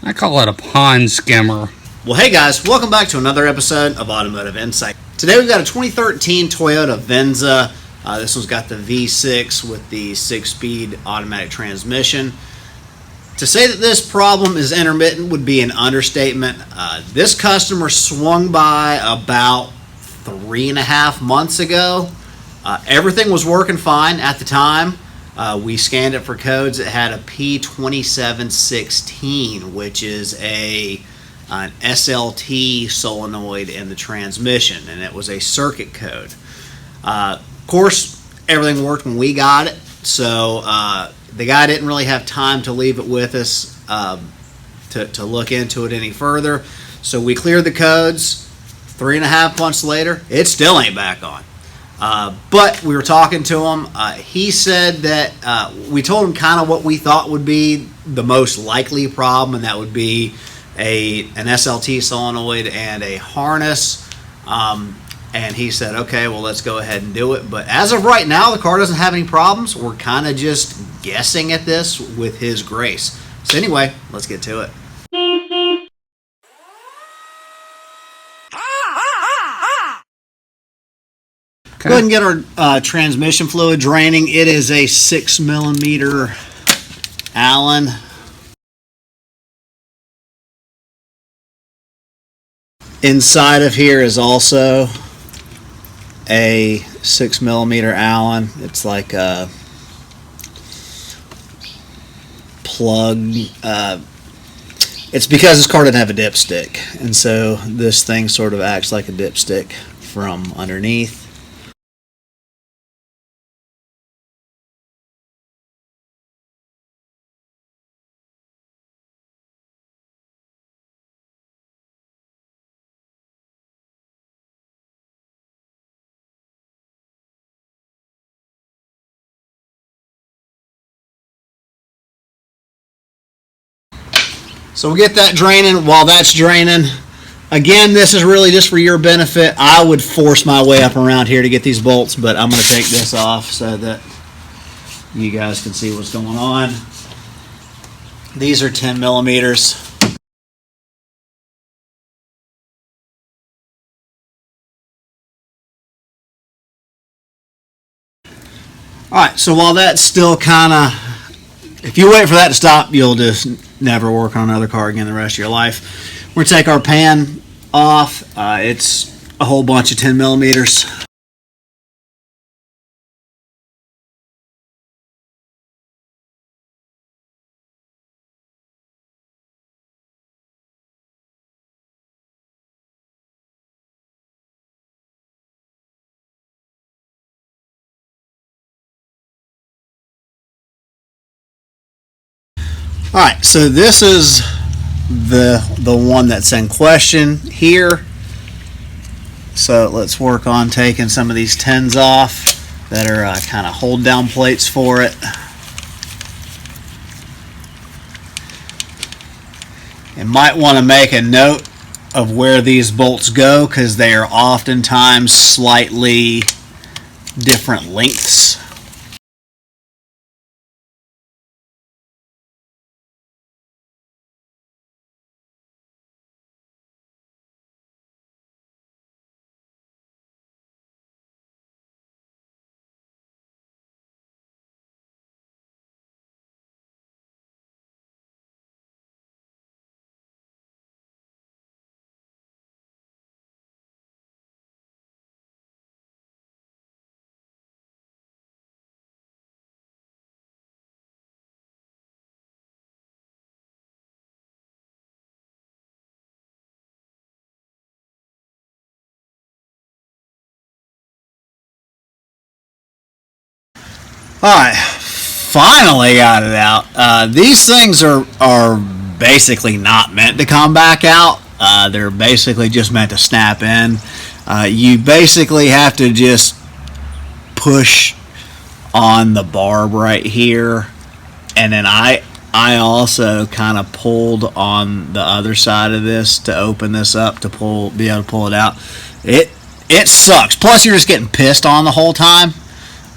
I call it a pond skimmer. Well, hey guys, welcome back to another episode of Automotive Insight. Today we've got a 2013 Toyota Venza. This one's got the V6 with the 6-speed automatic transmission. To say that this problem is intermittent would be an understatement. This customer swung by about 3.5 months ago. Everything was working fine at the time. We scanned it for codes. It had a P2716, which is an SLT solenoid in the transmission, and it was a circuit code. Of course, everything worked when we got it, so the guy didn't really have time to leave it with us to look into it any further. So we cleared the codes. 3.5 months later, it still ain't back on. But we were talking to him. He said that we told him kind of what we thought would be the most likely problem, and that would be an SLT solenoid and a harness. And he said, okay, well, let's go ahead and do it. But as of right now, the car doesn't have any problems. We're kind of just guessing at this with his grace. So anyway, let's get to it. Okay. Go ahead and get our transmission fluid draining. It is a 6mm Allen. Inside of here is also a 6mm Allen. It's like a plug. It's because this car doesn't have a dipstick, and so this thing sort of acts like a dipstick from underneath. So we'll get that draining. While that's draining, again, this is really just for your benefit. I would force my way up around here to get these bolts, but I'm going to take this off so that you guys can see what's going on. These are 10mm. Alright, so while that's still kind of, if you wait for that to stop, you'll just never work on another car again the rest of your life. We're going to take our pan off. It's a whole bunch of 10mm. Alright, so this is the one that's in question here. So let's work on taking some of these tins off that are kind of hold down plates for it. You might want to make a note of where these bolts go, because they are oftentimes slightly different lengths. Alright, finally got it out. These things are basically not meant to come back out. They're basically just meant to snap in. You basically have to just push on the barb right here, and then I also kind of pulled on the other side of this to open this up to be able to pull it out. It sucks. Plus, you're just getting pissed on the whole time.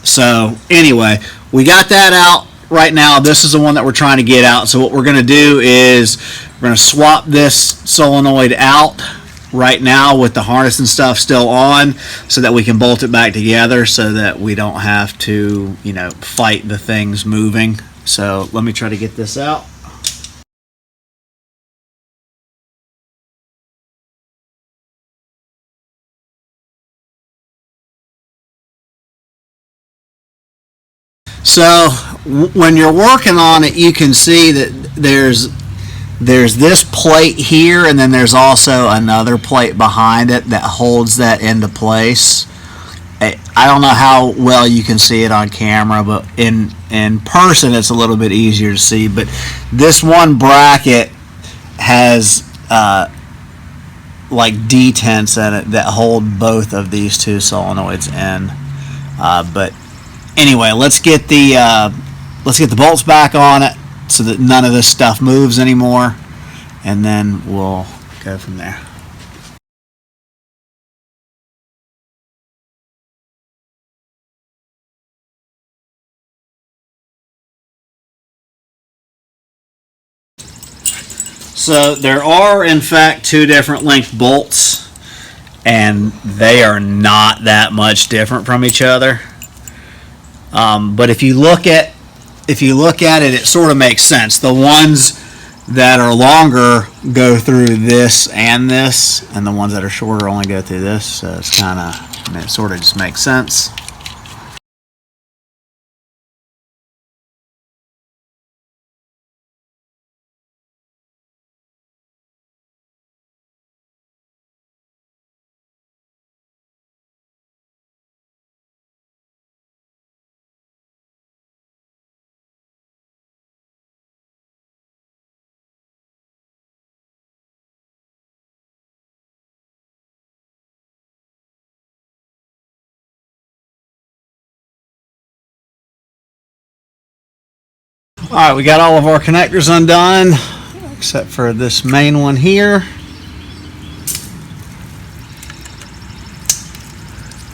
So anyway, we got that out right now. This is the one that we're trying to get out. So what we're going to do is We're going to swap this solenoid out right now with the harness and stuff still on, so that we can bolt it back together so that we don't have to, you know, fight the things moving. So let me try to get this out. So when you're working on it, you can see that there's this plate here, and then there's also another plate behind it that holds that into place. I don't know how well you can see it on camera, but in person it's a little bit easier to see. But this one bracket has like detents in it that hold both of these two solenoids in. But anyway, let's get the bolts back on it so that none of this stuff moves anymore, and then we'll go from there. So there are in fact two different length bolts, and they are not that much different from each other. But if you look at it, it sort of makes sense. The ones that are longer go through this, and the ones that are shorter only go through this. So it's kind of, I mean, it sort of just makes sense. Alright, we got all of our connectors undone, except for this main one here.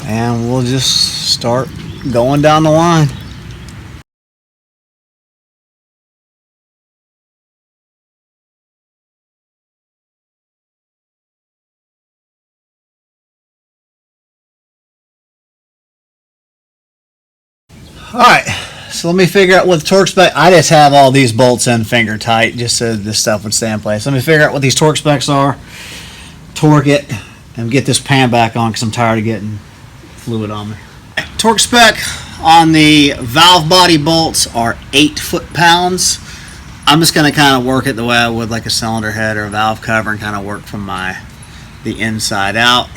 And we'll just start going down the line. Alright, so let me figure out what the torque spec. I just have all these bolts in finger tight just so this stuff would stay in place. Let me figure out what these torque specs are, torque it, and get this pan back on because I'm tired of getting fluid on me. Torque spec on the valve body bolts are 8 foot-pounds. I'm just going to kind of work it the way I would like a cylinder head or a valve cover, and kind of work from the inside out.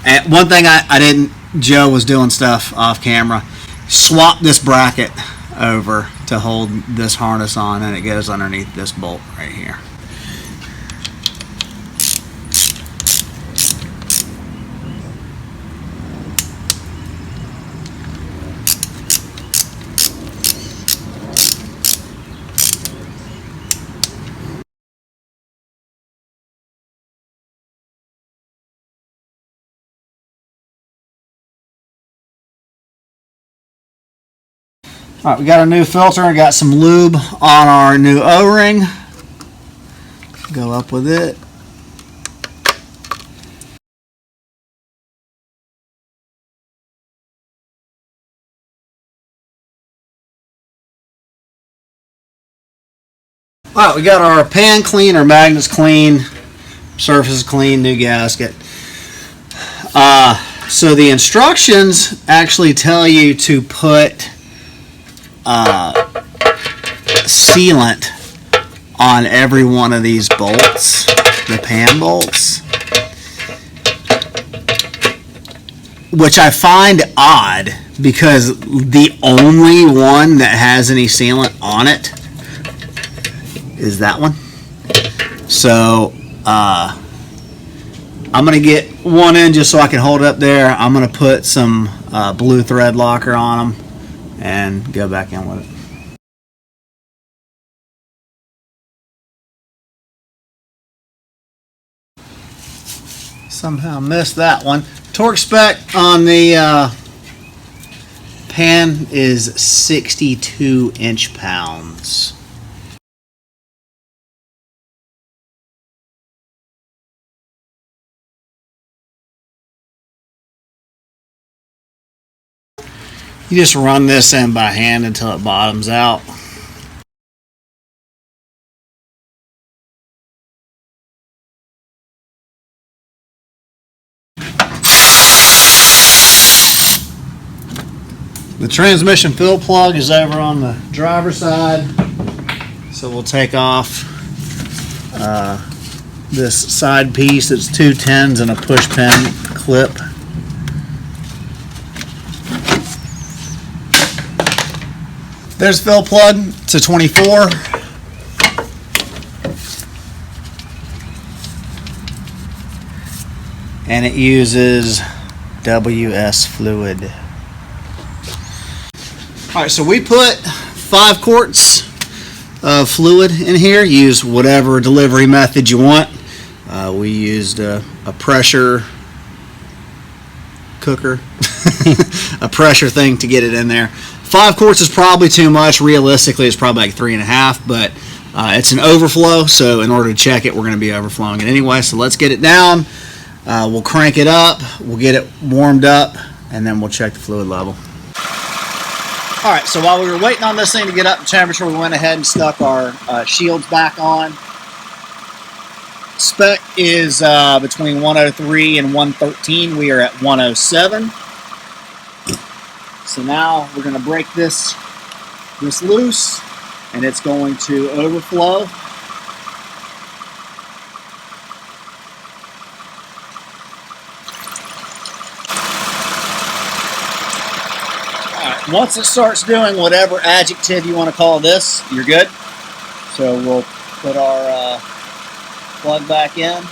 And one thing I didn't, Joe was doing stuff off camera. Swap this bracket over to hold this harness on, and it goes underneath this bolt right here. All right, we got our new filter and got some lube on our new O-ring. Go up with it. All right, we got our pan clean, our magnets clean, surface clean, new gasket. So the instructions actually tell you to put sealant on every one of these bolts, the pan bolts, which I find odd because the only one that has any sealant on it is that one. So I'm going to get one in just so I can hold it up there. I'm going to put some blue thread locker on them and go back in with it. Somehow missed that one. Torque spec on the pan is 62 inch-pounds. You just run this in by hand until it bottoms out. The transmission fill plug is over on the driver's side, so we'll take off this side piece. It's 2 10s and a push pin clip. There's fill plug to 24. And it uses WS fluid. Alright, so we put 5 quarts of fluid in here. Use whatever delivery method you want. We used a pressure cooker, a pressure thing to get it in there. 5 quarts is probably too much. Realistically, it's probably like 3.5, but it's an overflow, so in order to check it, we're going to be overflowing it anyway. So let's get it down. We'll crank it up, we'll get it warmed up, and then we'll check the fluid level. Alright, so while we were waiting on this thing to get up to temperature, we went ahead and stuck our shields back on. Spec is between 103 and 113. We are at 107. So now we're going to break this loose, and it's going to overflow. Once it starts doing whatever adjective you want to call this, you're good. So we'll put our plug back in.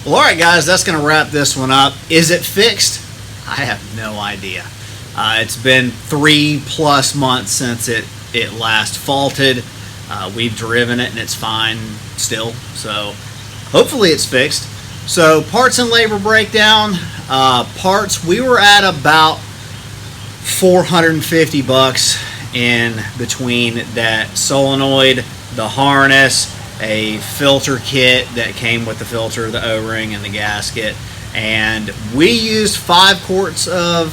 Well, alright guys, that's going to wrap this one up. Is it fixed? I have no idea. It's been 3+ months since it last faulted. We've driven it and it's fine still. So hopefully it's fixed. So parts and labor breakdown. Parts, we were at about $450 in between that solenoid, the harness, a filter kit that came with the filter, the O-ring, and the gasket. And we used 5 quarts of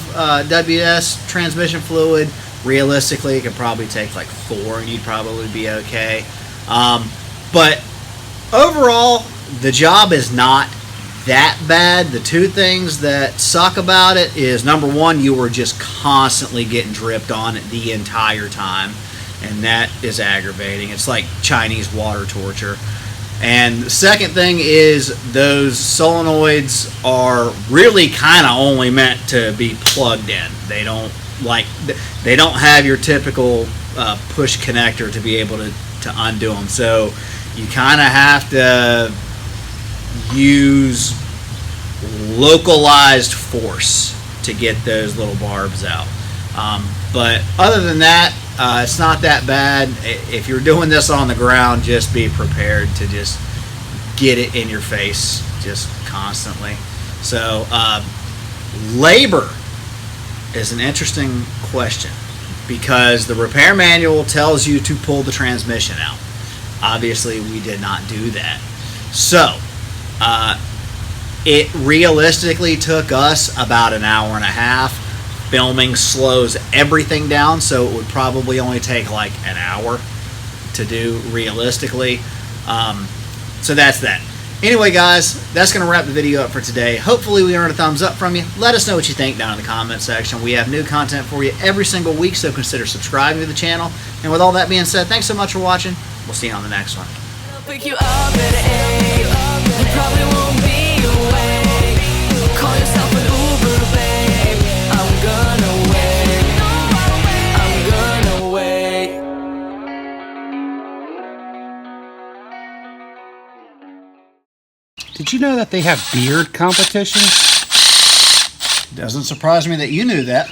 WS transmission fluid. Realistically, it could probably take like 4 and you'd probably be okay. But overall, the job is not that bad. The 2 things that suck about it is, number 1, you were just constantly getting dripped on it the entire time, and that is aggravating. It's like Chinese water torture. And the second thing is those solenoids are really kind of only meant to be plugged in. They don't have your typical push connector to be able to undo them. So you kind of have to use localized force to get those little barbs out. But other than that, it's not that bad. If you're doing this on the ground, just be prepared to just get it in your face just constantly. So labor is an interesting question because the repair manual tells you to pull the transmission out. Obviously, we did not do that. So it realistically took us about an hour and a half. Filming slows everything down, so it would probably only take like an hour to do realistically. So that's that. Anyway, guys, that's going to wrap the video up for today. Hopefully we earned a thumbs up from you. Let us know what you think down in the comment section. We have new content for you every single week, so consider subscribing to the channel. And with all that being said, thanks so much for watching. We'll see you on the next one. I'll pick you up at 8. You probably won't be awake. Call yourself an Uber, babe. I'm gonna wait. I'm gonna wait. Did you know that they have beard competitions? Doesn't surprise me that you knew that.